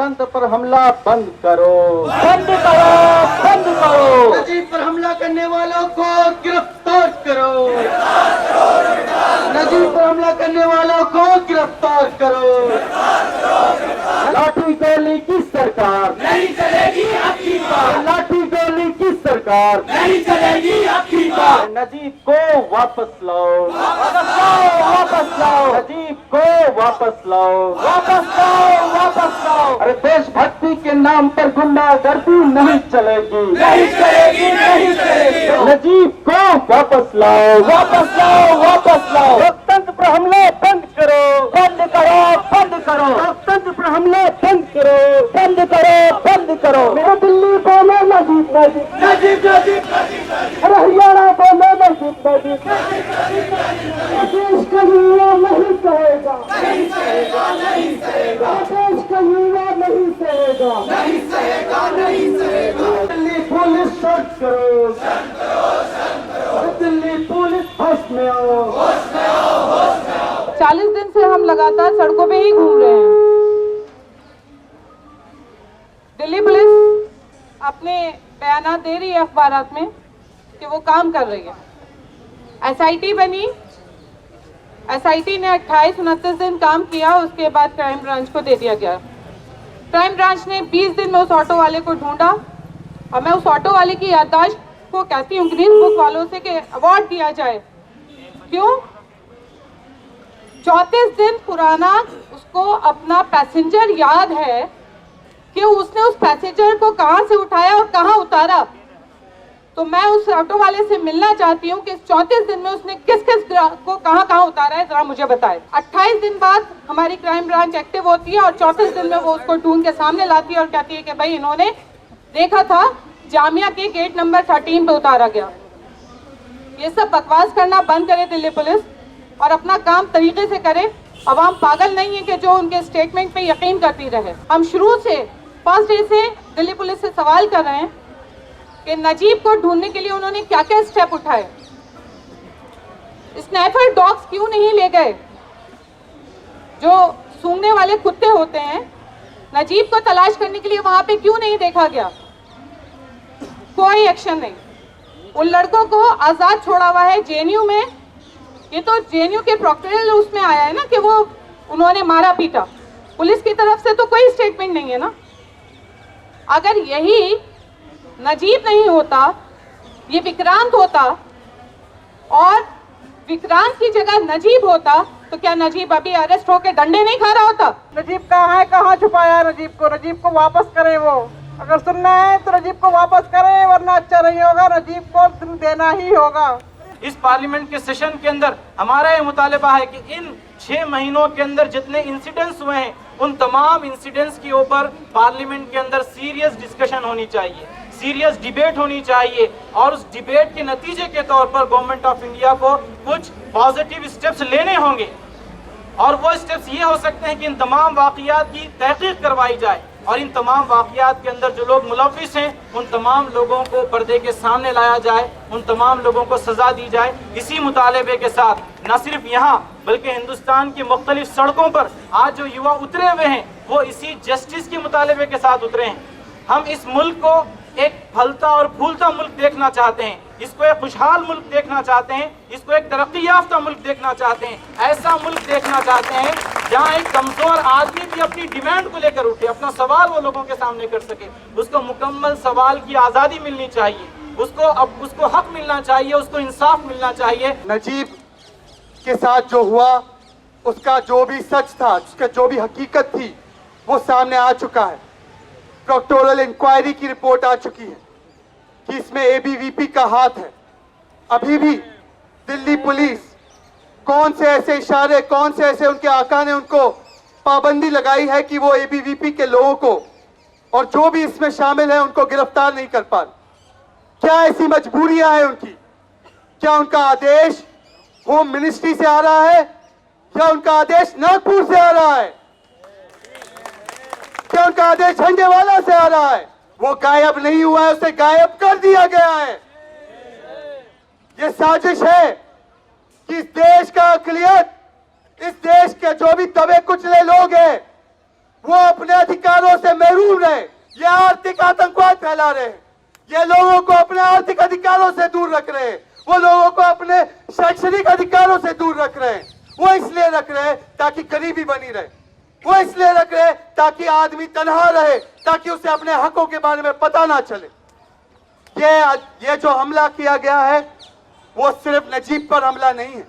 लोकतंत्र पर हमला बंद करो, बंद करो, बंद करो। नजीब पर हमला करने वालों को गिरफ्तार करो, नजीब पर हमला करने वालों को गिरफ्तार करो। लाठी गोली की सरकार नहीं चलेगी अब की बार, लाठी गोली की सरकार नहीं चलेगी अब की बार। नजीब को वापस लाओ, वापस लाओ, वापस लाओ, नजीब को वापस लाओ, वापस लाओ, वापस लाओ। अरे देशभक्ति के नाम पर गुंडागर्दी नहीं चलेगी, नहीं चलेगी, नहीं चलेगी। नजीब को वापस लाओ, वापस लाओ, वापस लाओ। लोकतंत्र पर हमला बंद करो, बंद करो, बंद करो, लोकतंत्र पर हमला बंद करो, बंद करो, बंद करो। मेरे दिल्ली बोलो नजीब नजीब, नजीब, नजीब, नजीब, अरे हरियाणा बोलो नजीब नजीब, देश का युवा नहीं सहेगा, नहीं सहेगा, नहीं सहेगा, देश का युवा नहीं सहेगा, नहीं सहेगा, नहीं सहेगा। दिल्ली पुलिस सर्च करो, दिल्ली पुलिस होश में आओ। 40 दिन से हम लगातार सड़कों पे ही घूम रहे हैं। दिल्ली पुलिस अपने बयान दे रही है अखबारात में कि वो काम कर रही है। एसआईटी बनी, एसआईटी ने 28-29 दिन काम किया, उसके बाद क्राइम ब्रांच को दे दिया गया। क्राइम ब्रांच ने 20 दिन में उस ऑटो वाले को ढूंढा और मैं उस ऑटो वाले की याददाश्त को कहती हूँ गिनीज बुक वालों से कि अवार्ड दिया जाए। क्यों? 34 दिन पुराना उसको अपना पैसेंजर याद है कि उसने उस पैसेंजर को कहां से उठाया और कहां उतारा। तो मैं उस ऑटो वाले से मिलना चाहती हूं कि इस 34 दिन में उसने किस किस को कहां उतारा है, जरा मुझे बताए। 28 दिन बाद हमारी क्राइम ब्रांच एक्टिव होती है और 34 दिन में वो उसको ढूंढ के सामने लाती है और कहती है कि भाई इन्होंने देखा था जामिया के गेट नंबर 13 पे उतारा गया। ये सब बकवास करना बंद करे दिल्ली पुलिस और अपना काम तरीके से करे। अवाम पागल नहीं है कि जो उनके स्टेटमेंट पे यकीन करती रहे। हम शुरू से फर्स्ट डे से दिल्ली पुलिस से सवाल कर रहे हैं कि नजीब को ढूंढने के लिए उन्होंने क्या क्या स्टेप उठाए। स्नैपर डॉग्स क्यों नहीं ले गए? जो सूंघने वाले कुत्ते होते हैं, नजीब को तलाश करने के लिए वहां पे क्यों नहीं देखा गया? कोई एक्शन नहीं। उन लड़कों को आजाद छोड़ा हुआ है जेएनयू में। ये तो जेएनयू के प्रोक्टोरियल उसमें आया है ना कि वो उन्होंने मारा पीटा। पुलिस की तरफ से तो कोई स्टेटमेंट नहीं है ना। अगर यही नजीब नहीं होता, ये विक्रांत होता और विक्रांत की जगह नजीब होता, तो क्या नजीब अभी अरेस्ट होकर डंडे नहीं खा रहा होता? नजीब कहाँ है, कहाँ छुपाया है नजीब को वापस करें। वो अगर सुनना है तो नजीब को वापस करें, वरना अच्छा नहीं होगा। नजीब को देना ही होगा। इस पार्लियामेंट के सेशन के अंदर हमारा ये मुतालिबा है कि इन 6 महीनों के अंदर जितने इंसिडेंट्स हुए हैं, उन तमाम इंसिडेंट्स के ऊपर पार्लियामेंट के अंदर सीरियस डिस्कशन होनी चाहिए, सीरियस डिबेट होनी चाहिए और उस डिबेट के नतीजे के तौर पर गवर्नमेंट ऑफ इंडिया को कुछ पॉजिटिव स्टेप्स लेने होंगे। और वो स्टेप्स ये हो सकते हैं कि इन तमाम वाक़ियात की तहकीक करवाई जाए और इन तमाम वाक़ियात के अंदर जो लोग मुलव्विस हैं उन तमाम लोगों को पर्दे के सामने लाया जाए, उन तमाम लोगों को सज़ा दी जाए। इसी मुतालबे के साथ न सिर्फ यहाँ बल्कि हिंदुस्तान की मुख्तलिफ सड़कों पर आज जो युवा उतरे हुए हैं वो इसी जस्टिस के मुतालबे के साथ उतरे हैं। हम इस मुल्क को एक फलता और फूलता मुल्क देखना चाहते हैं, इसको एक खुशहाल मुल्क देखना चाहते हैं, इसको एक तरक्की याफ्ता मुल्क देखना चाहते हैं, ऐसा मुल्क देखना चाहते हैं जहाँ एक कमजोर आदमी भी अपनी डिमांड को लेकर उठे, अपना सवाल वो लोगों के सामने कर सके। उसको मुकम्मल सवाल की आज़ादी मिलनी चाहिए, उसको हक मिलना चाहिए, उसको इंसाफ मिलना चाहिए। नजीब के साथ जो हुआ उसका जो भी सच था, उसका जो भी हकीकत थी वो सामने आ चुका है। प्रोक्टोरल इंक्वायरी की रिपोर्ट आ चुकी है कि इसमें एबीवीपी का हाथ है। अभी भी दिल्ली पुलिस कौन से ऐसे इशारे, कौन से ऐसे उनके आका ने उनको पाबंदी लगाई है कि वो एबीवीपी के लोगों को और जो भी इसमें शामिल है उनको गिरफ्तार नहीं कर पा रहे। क्या ऐसी मजबूरियां हैं उनकी? क्या उनका आदेश होम मिनिस्ट्री से आ रहा है या उनका आदेश नागपुर से आ रहा है? क्या उनका आदेश झंडेवाला से आ रहा है? वो गायब नहीं हुआ है, उसे गायब कर दिया गया है। ये साजिश है कि इस देश का अक़लियत, इस देश के जो भी दबे कुचले लोग हैं वो अपने अधिकारों से महरूम रहे। ये आर्थिक आतंकवाद फैला रहे हैं, ये लोगों को अपने आर्थिक अधिकारों से दूर रख रहे हैं, वो लोगों को अपने शैक्षणिक अधिकारों से दूर रख रहे हैं। वो इसलिए रख रहे हैं ताकि गरीबी बनी रहे, वो इसलिए रख रहे हैं ताकि आदमी तन्हा रहे, ताकि उसे अपने हकों के बारे में पता ना चले। ये जो हमला किया गया है वो सिर्फ नजीब पर हमला नहीं है,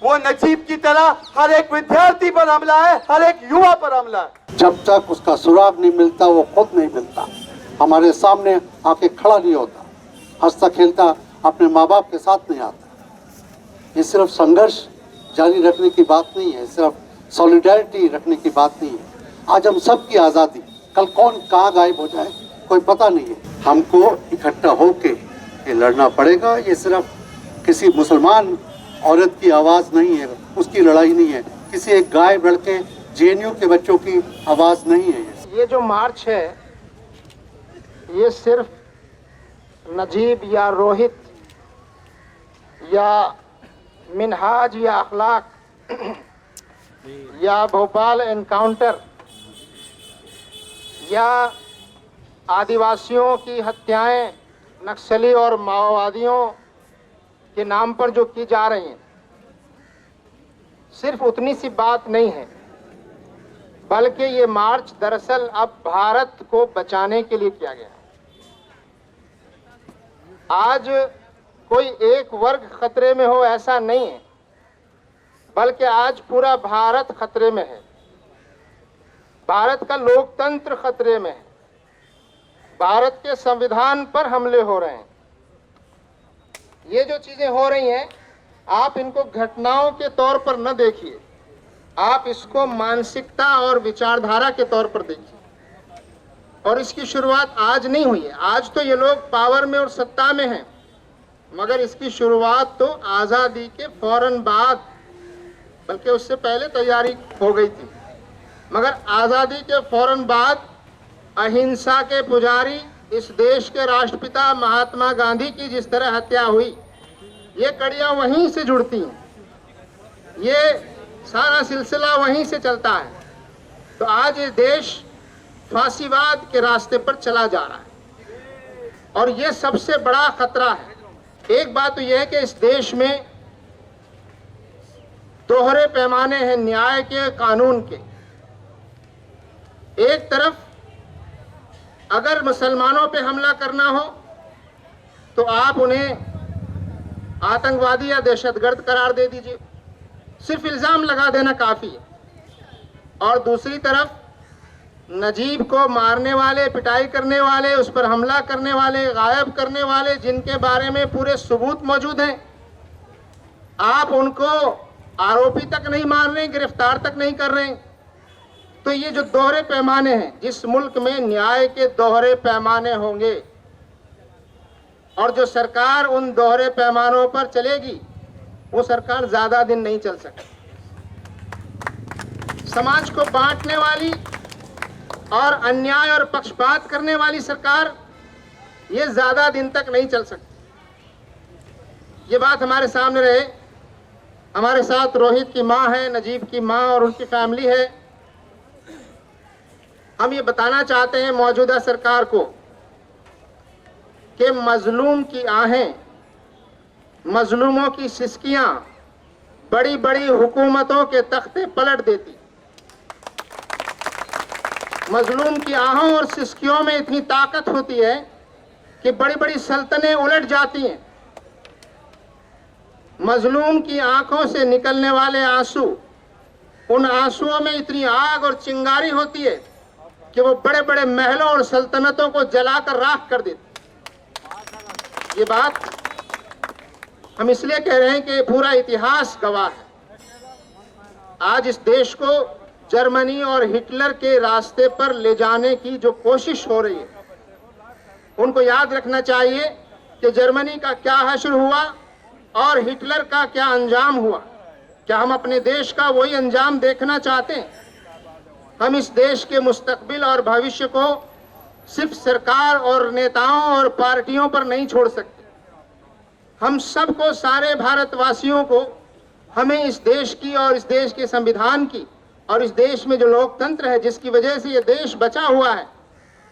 वो नजीब की तरह हर एक विद्यार्थी पर हमला है, हर एक युवा पर हमला है। जब तक उसका सुराग नहीं मिलता वो खुद नहीं मिलता, हमारे सामने आके खड़ा नहीं होता, हंसता खेलता अपने माँ बाप के साथ नहीं आता। ये सिर्फ संघर्ष जारी रखने की बात नहीं है, सिर्फ सॉलिडेरिटी रखने की बात नहीं है। आज हम सब की आज़ादी, कल कौन कहाँ गायब हो जाए कोई पता नहीं है। हमको इकट्ठा होके ये लड़ना पड़ेगा। ये सिर्फ किसी मुसलमान औरत की आवाज़ नहीं है, उसकी लड़ाई नहीं है, किसी एक गायब लड़के JNU के बच्चों की आवाज़ नहीं है। ये जो मार्च है ये सिर्फ नजीब या रोहित या मिनहाज या अखलाक या भोपाल एनकाउंटर या आदिवासियों की हत्याएं नक्सली और माओवादियों के नाम पर जो की जा रही हैं, सिर्फ उतनी सी बात नहीं है, बल्कि ये मार्च दरअसल अब भारत को बचाने के लिए किया गया है। आज कोई एक वर्ग खतरे में हो ऐसा नहीं है, बल्कि आज पूरा भारत खतरे में है। भारत का लोकतंत्र खतरे में है, भारत के संविधान पर हमले हो रहे हैं। ये जो चीजें हो रही हैं आप इनको घटनाओं के तौर पर न देखिए, आप इसको मानसिकता और विचारधारा के तौर पर देखिए। और इसकी शुरुआत आज नहीं हुई है, आज तो ये लोग पावर में और सत्ता में हैं, मगर इसकी शुरुआत तो आज़ादी के फौरन बाद, बल्कि उससे पहले तैयारी हो गई थी, मगर आज़ादी के फौरन बाद अहिंसा के पुजारी इस देश के राष्ट्रपिता महात्मा गांधी की जिस तरह हत्या हुई, ये कड़ियाँ वहीं से जुड़ती हैं, ये सारा सिलसिला वहीं से चलता है। तो आज ये देश फांसीवाद के रास्ते पर चला जा रहा है और ये सबसे बड़ा खतरा है। एक बात तो यह है कि इस देश में दोहरे पैमाने हैं न्याय के, कानून के। एक तरफ अगर मुसलमानों पे हमला करना हो तो आप उन्हें आतंकवादी या दहशतगर्द करार दे दीजिए, सिर्फ इल्ज़ाम लगा देना काफ़ी है। और दूसरी तरफ नजीब को मारने वाले, पिटाई करने वाले, उस पर हमला करने वाले, गायब करने वाले, जिनके बारे में पूरे सबूत मौजूद हैं, आप उनको आरोपी तक नहीं मान रहे, गिरफ्तार तक नहीं कर रहे। तो ये जो दोहरे पैमाने हैं, जिस मुल्क में न्याय के दोहरे पैमाने होंगे और जो सरकार उन दोहरे पैमानों पर चलेगी, वो सरकार ज्यादा दिन नहीं चल सकती। समाज को बांटने वाली और अन्याय और पक्षपात करने वाली सरकार ये ज्यादा दिन तक नहीं चल सकती। ये बात हमारे सामने रहे। हमारे साथ रोहित की माँ है, नजीब की माँ और उनकी फैमिली है। हम ये बताना चाहते हैं मौजूदा सरकार को कि मजलूम की आहें, मजलूमों की सिसकियां बड़ी बड़ी हुकूमतों के तख्ते पलट देती। मजलूम की आहों और सिसकियों में इतनी ताकत होती है कि बड़ी बड़ी सल्तनें उलट जाती हैं। मजलूम की आंखों से निकलने वाले आंसू, उन आंसुओं में इतनी आग और चिंगारी होती है कि वो बड़े बड़े महलों और सल्तनतों को जलाकर राख कर देती। ये बात हम इसलिए कह रहे हैं कि पूरा इतिहास गवाह है। आज इस देश को जर्मनी और हिटलर के रास्ते पर ले जाने की जो कोशिश हो रही है, उनको याद रखना चाहिए कि जर्मनी का क्या हश्र हुआ और हिटलर का क्या अंजाम हुआ। क्या हम अपने देश का वही अंजाम देखना चाहते हैं? हम इस देश के मुस्तकबिल और भविष्य को सिर्फ सरकार और नेताओं और पार्टियों पर नहीं छोड़ सकते। हम सबको, सारे भारतवासियों को, हमें इस देश की और इस देश के संविधान की और इस देश में जो लोकतंत्र है, जिसकी वजह से ये देश बचा हुआ है,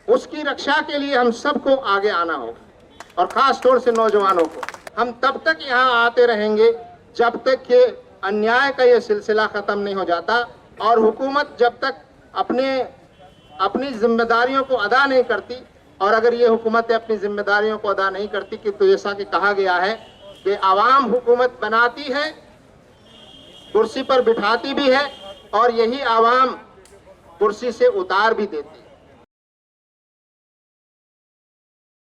उसकी रक्षा के लिए हम सबको आगे आना होगा, और खास तौर से नौजवानों को। हम तब तक यहाँ आते रहेंगे जब तक कि अन्याय का ये सिलसिला ख़त्म नहीं हो जाता, और हुकूमत जब तक अपनी जिम्मेदारियों को अदा नहीं करती। और अगर ये हुकूमतें अपनी जिम्मेदारियों को अदा नहीं करती कि तो जैसा कि कहा गया है कि आवाम हुकूमत बनाती है, कुर्सी पर बिठाती भी है, और यही आवाम कुर्सी से उतार भी देती है।